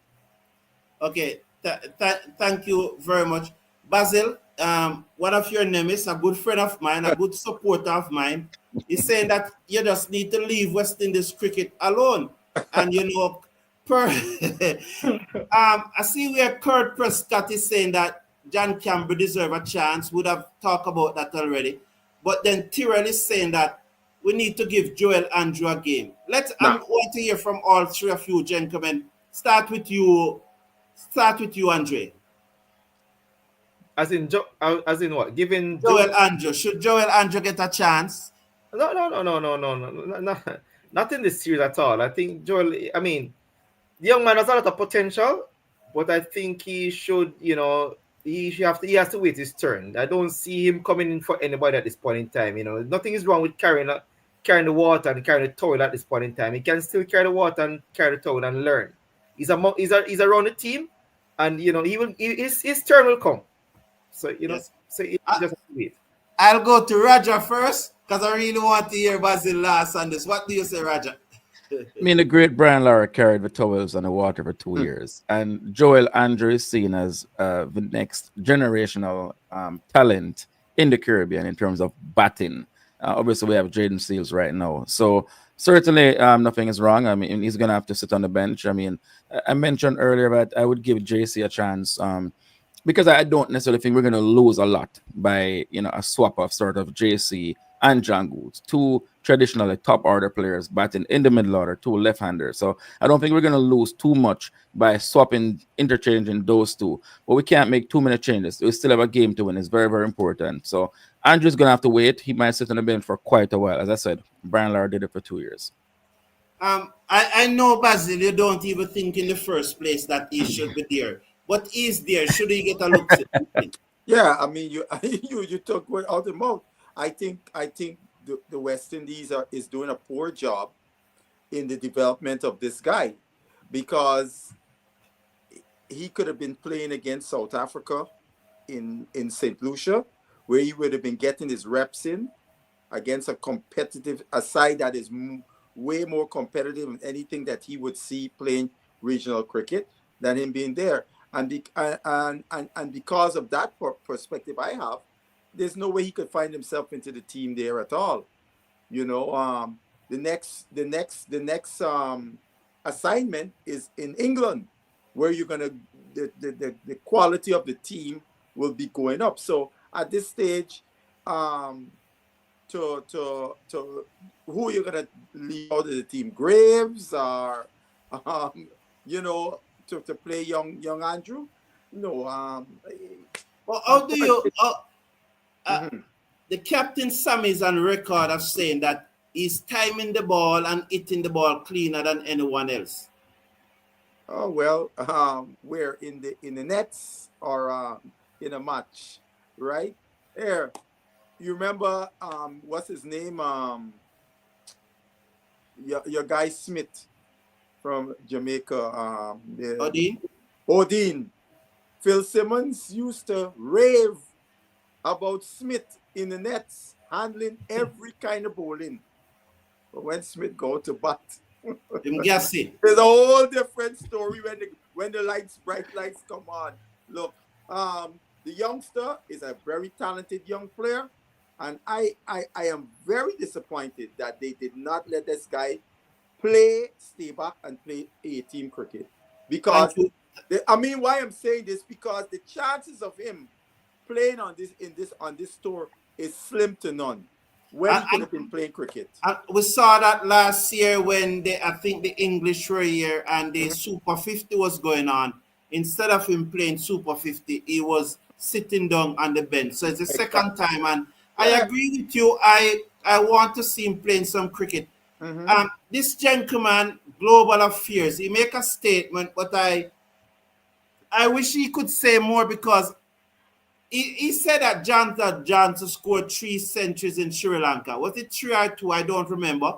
Okay, thank you very much. Basil, one of your names, a good friend of mine, a good supporter of mine, is saying that you just need to leave West Indies cricket alone. And per I see where Kurt Prescott is saying that John Campbell deserve a chance. Would have talked about that already. But then Tyrell is saying that we need to give Joel Andrew a game. I Now, want to hear from all three of you gentlemen. Start with you, Andre. As in what? Giving Joel. Joel Andrew. Should Joel Andrew get a chance? No, no, no, no, no, no, no, no, no, not in this series at all. I think Joel. I mean, the young man has a lot of potential, but I think he should, he has to wait his turn. I don't see him coming in for anybody at this point in time. Nothing is wrong with carrying the water and carrying the towel at this point in time. He can still carry the water and carry the towel and learn. He's around the team, and his turn will come. So Yes. so he I, just have to wait. I'll go to Roger first because I really want to hear Basil last on this. What do you say, Roger? I mean, the great Brian Lara carried the towels on the water for 2 years, and Joel Andrew is seen as the next generational talent in the Caribbean in terms of batting. Obviously, we have Jaden Seals right now, so certainly nothing is wrong. I mean, he's gonna have to sit on the bench. I mean, I mentioned earlier that I would give JC a chance. Because I don't necessarily think we're going to lose a lot by a swap of sort of JC and John Gould, two traditionally top order players batting in the middle order, two left-handers. So I don't think we're going to lose too much by swapping, interchanging those two. But we can't make too many changes. We still have a game to win. It's very, very important. So Andrew's going to have to wait. He might sit on the bench for quite a while. As I said, Brian Lara did it for 2 years. I know, Basil, you don't even think in the first place that he should be there. But he's there. Should he get a look? yeah, I mean, you you took word out the mouth. I think the West Indies is doing a poor job in the development of this guy because he could have been playing against South Africa in St. Lucia, where he would have been getting his reps in against a side that is way more competitive than anything that he would see playing regional cricket than him being there. And because of that perspective I have, there's no way he could find himself into the team there at all. The next assignment is in England, where you're gonna the quality of the team will be going up. So at this stage, to who you're gonna leave out of the team, Graves or to play young Andrew? No. Well, how do you? Mhm. The captain Sam is on record of saying that he's timing the ball and hitting the ball cleaner than anyone else. Oh well, we're in the nets or in a match, right? There, you remember what's his name? Your guy Smith from Jamaica. Odin? Odin. Phil Simmons used to rave about Smith in the nets, handling every kind of bowling. But when Smith go to bat, I'm guessing. there's a whole different story when the bright lights come on. Look, the youngster is a very talented young player, and I am very disappointed that they did not let this guy stay back and play A-team cricket. Because why I'm saying this, because the chances of him playing on this tour is slim to none. When he could have been playing cricket. We saw that last year when I think the English were here and the Super 50 was going on. Instead of him playing Super 50, he was sitting down on the bench. So it's the second time, and I agree with you. I want to see him playing some cricket. Mm-hmm. This gentleman, Global Affairs, he make a statement, but I wish he could say more because he said that Johnson scored 3 centuries in Sri Lanka. Was it 3 or 2? I don't remember.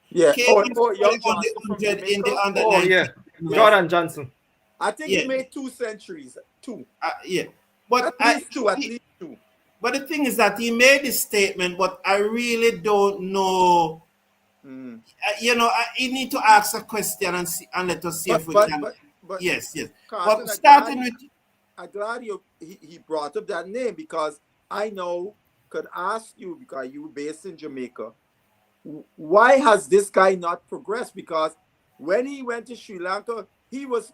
Yeah. Came Oh, in oh, for Young the under Johnson from 100 in the Jamaica. under Oh 19. yeah, Yes. Jordan Johnson. I think he Yeah. made 2 centuries. Two. Yeah. At But least two. At least two. but the thing is that he made this statement, but I really don't know. Mm. You need to ask a question and see, and let us see But if we but can. but but Yes, yes. Carson, But starting with I'm glad he brought up that name because I know could ask you because you were based in Jamaica. Why has this guy not progressed? Because when he went to Sri Lanka, he was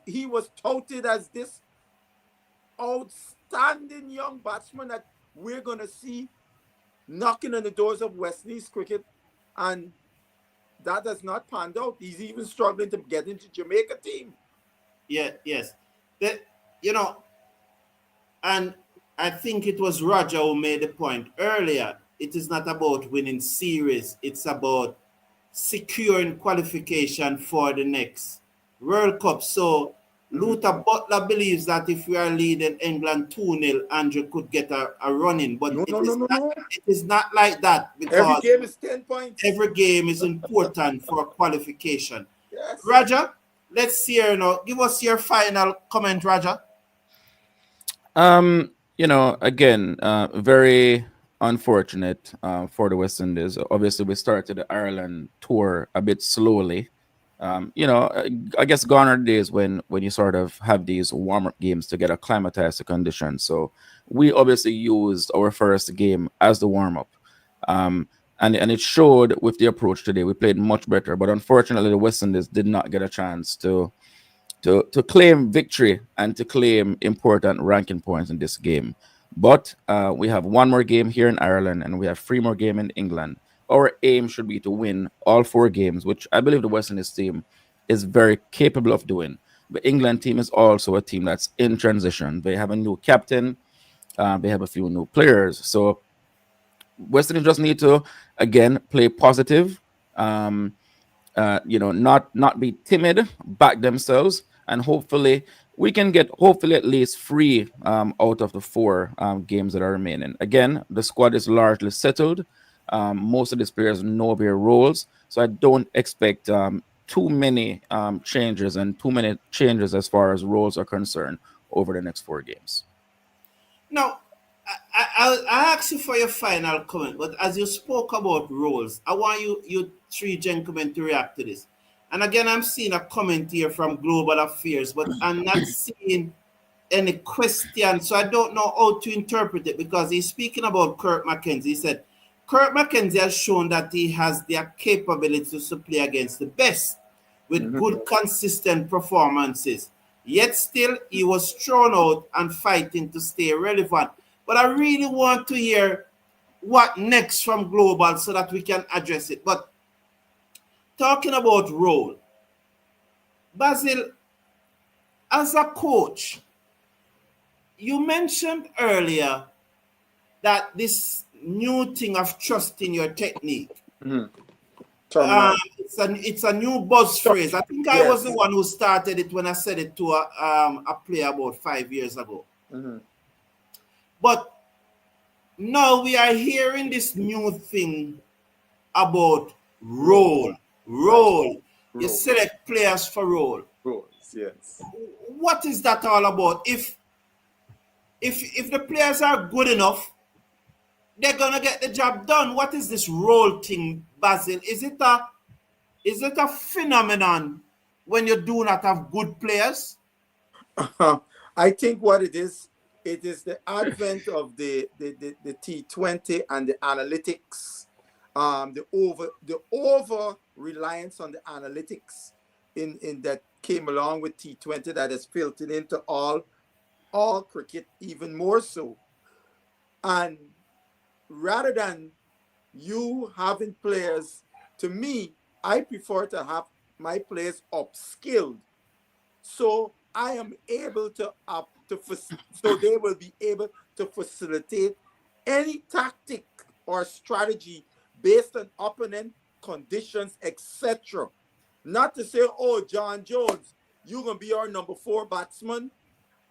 touted as this outstanding young batsman that we're gonna see knocking on the doors of West Indies cricket, and that has not panned out. He's even struggling to get into Jamaica team. yes, that you know, and I think it was Roger who made the point earlier. It is not about winning series; it's about securing qualification for the next World Cup. So Mhm. Luther Butler believes that if we are leading England 2-0, Andrew could get a run in, but No, no, no, no, no. it is not like that Every because game is 10 points. every game is important for qualification. Yes. Roger, let's hear now. Give us your final comment, Roger. Again, very unfortunate for the West Indies. Obviously, we started the Ireland tour a bit slowly. I guess gone are the days when you sort of have these warm up games to get acclimatized to conditions. So we obviously used our first game as the warm up, um, and it showed with the approach today. We played much better, but unfortunately, the West Indies did not get a chance to claim victory and to claim important ranking points in this game. But we have one more game here in Ireland and we have 3 more games in England. Our aim should be to win all 4 games, which I believe the West Indies team is very capable of doing. The England team is also a team that's in transition. They have a new captain, they have a few new players. So West Indies just need to again play positive. Um, not be timid, back themselves, and hopefully we can get hopefully at least 3 out of the 4 games that are remaining. Again, the squad is largely settled. Most of these players know their roles, so I don't expect too many changes and too many changes as far as roles are concerned over the next 4 games. Now, I ask you for your final comment, but as you spoke about roles, I want you 3 gentlemen to react to this. And again, I'm seeing a comment here from Global Affairs, but I'm not seeing any question, so I don't know how to interpret it because he's speaking about Kirk McKenzie. He said, Kirk McKenzie has shown that he has the capability to play against the best with Mhm. good, consistent performances. Yet still, he was thrown out and fighting to stay relevant. But I really want to hear what next from Global so that we can address it. But talking about role, Basil, as a coach, you mentioned earlier that this new thing of trusting your technique, Mhm. Terminology. it's a new buzz phrase. I think I was the Yes. one who started it when I said it to a player about 5 years ago. Mhm. But now we are hearing this new thing about Role. role. Right. Role. You Role. select players for role. Roles. Yes. What is that all about? If the players are good enough, they're gonna get the job done. What is this role thing, Basil? Is it a phenomenon when you do not have good players? I think what it is the advent of the T20 and the analytics, the over reliance on the analytics in that came along with T20 that has filtered into all cricket even more so. And rather than you having players, to me, I prefer to have my players upskilled so I am able to so they will be able to facilitate any tactic or strategy based on opponent conditions, etc. Not to say, oh, John Jones, you're gonna be our number 4 batsman,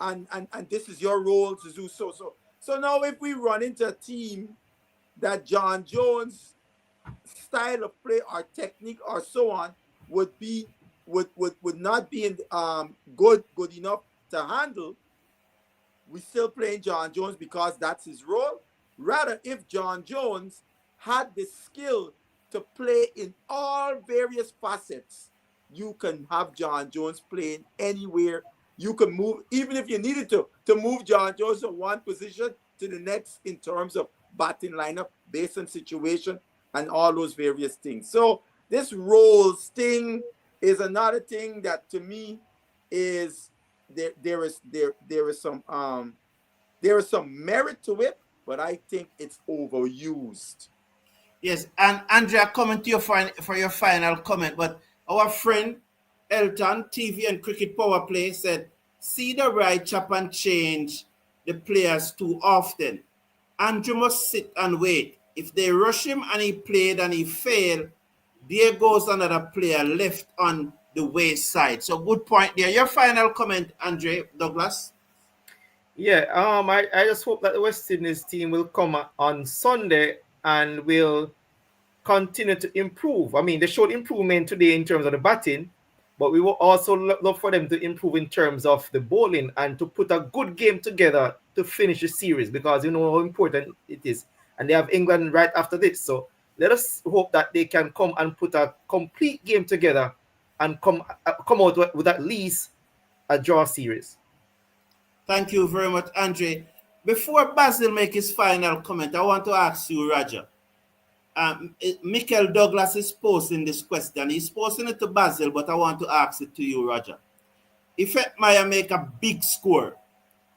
and this is your role to do so. So now if we run into a team that John Jones style of play or technique or so on would not be good enough to handle, we still playing John Jones because that's his role. Rather, if John Jones had the skill to play in all various facets, you can have John Jones playing anywhere. You can move, even if you needed to move John Jones from one position to the next in terms of batting lineup based on situation and all those various things. So this roles thing is another thing that to me is there is some merit to it, but I think it's overused. Yes, and Andrea, coming to for your final comment, but our friend Elton, TV and Cricket Power Play, said, see the right chap and change the players too often. Andrew must sit and wait. If they rush him and he played and he failed, there goes another player left on the wayside. So good point there. Your final comment, Andre Douglas? Yeah, I just hope that the West Indies team will come on Sunday and will continue to improve. I mean, they showed improvement today in terms of the batting, but we will also look for them to improve in terms of the bowling and to put a good game together to finish the series, because you know how important it is. And they have England right after this. So let us hope that they can come and put a complete game together and come out with at least a draw series. Thank you very much, Andre. Before Basil make his final comment, I want to ask you, Roger. Michael Douglas is posing this question. He's posing it to Basil, but I want to ask it to you, Roger. If Hetmeyer make a big score,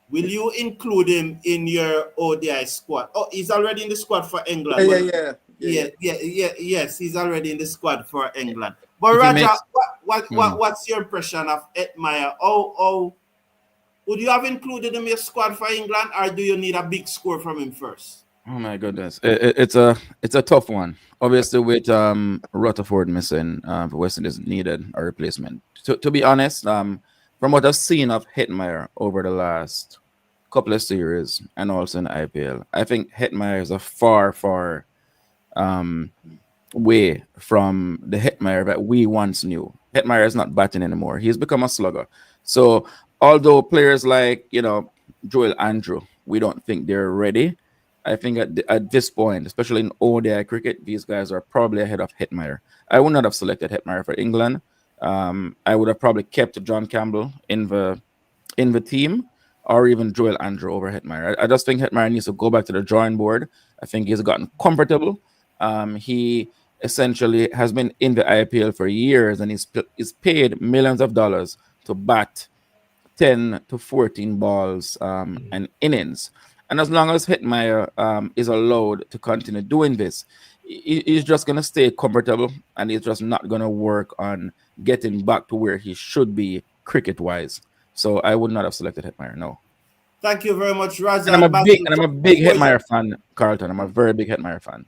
will you include him in your ODI squad? Oh, he's already in the squad for England. Yes, he's already in the squad for England. But If he Roger, makes- what's your impression of Hetmeyer? Oh, would you have included him in your squad for England, or do you need a big score from him first? Oh my goodness, it's a tough one. Obviously, with Rutherford missing, West Indies needed a replacement. To be honest, from what I've seen of Hetmeyer over the last couple of series and also in the IPL, I think Hetmeyer is a far um, way from the Hetmeyer that we once knew. Hetmeyer is not batting anymore. He's become a slugger. So although players like Joel Andrew, we don't think they're ready. I think at this point, especially in ODI cricket, these guys are probably ahead of Hetmeyer. I would not have selected Hetmeyer for England. I would have probably kept John Campbell in the team, or even Joel Andrew over Hetmeyer. I just think Hetmeyer needs to go back to the drawing board. I think he's gotten comfortable. He essentially has been in the IPL for years, and he's paid millions of dollars to bat 10 to 14 balls and innings. And as long as Hetmeyer is allowed to continue doing this, he's just going to stay comfortable, and he's just not going to work on getting back to where he should be cricket-wise. So I would not have selected Hetmeyer, no. Thank you very much, Roger. And I'm a big Hetmeyer fan, Carlton. I'm a very big Hetmeyer fan.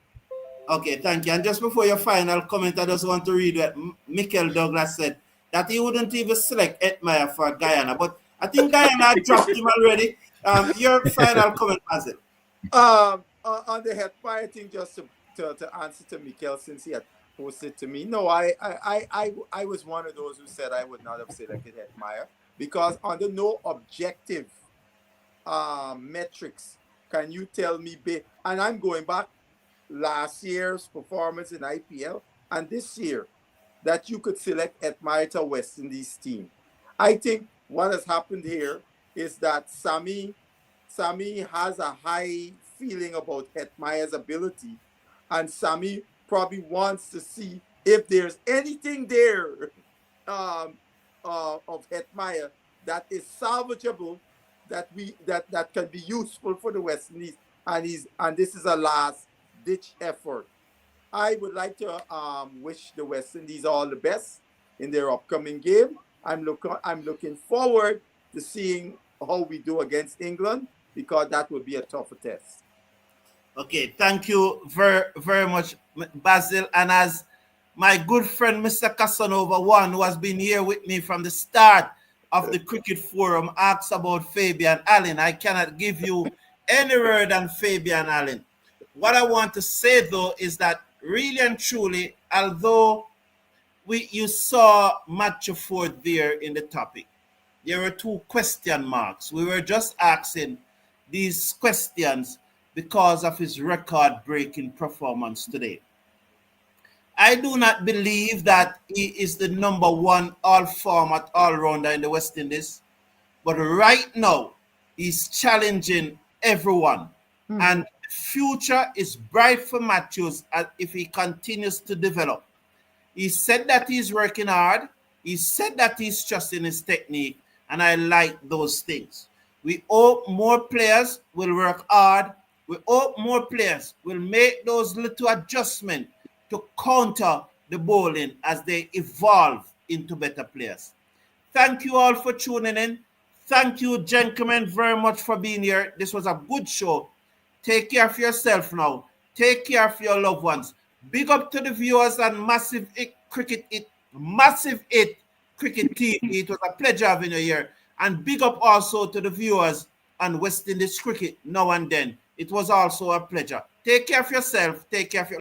Okay, thank you. And just before your final comment, I just want to read what Michael Douglas said, that he wouldn't even select Hetmeyer for Guyana, but I think Guyana dropped him already. Your final comment, Basil. On the Hetmeyer thing, just to answer to Mikel, since he had posted to me, no, I was one of those who said I would not have selected Hetmeyer, because under no objective metrics can you tell me, and I'm going back last year's performance in IPL and this year, that you could select Hetmeyer to West Indies team. I think what has happened here is that Sammy has a high feeling about Hetmeyer's ability, and Sammy probably wants to see if there's anything there of Hetmeyer that is salvageable, that can be useful for the West Indies, and this is a last ditch effort. I would like to wish the West Indies all the best in their upcoming game. I'm looking forward to seeing how we do against England, because that will be a tougher test. Okay, thank you very, very much, Basil. And as my good friend, Mr. Casanova One, who has been here with me from the start of the Cricket Forum, asks about Fabian Allen, I cannot give you any word than Fabian Allen. What I want to say, though, is that really and truly, although you saw Matthew Forde there in the topic, there were two question marks. We were just asking these questions because of his record breaking performance today. I do not believe that he is the number one all format all rounder in the West Indies, but right now he's challenging everyone. And the future is bright for Matthews if he continues to develop. He said that he's working hard. He said that he's trusting his technique, and I like those things. We hope more players will work hard. We hope more players will make those little adjustments to counter the bowling as they evolve into better players. Thank you all for tuning in. Thank you, gentlemen, very much for being here. This was a good show. Take care of yourself now. Take care of your loved ones. Big up to the viewers on Massive It Cricket TV. It was a pleasure having you here. And big up also to the viewers on West Indies Cricket now and then. It was also a pleasure. Take care of yourself. Take care of your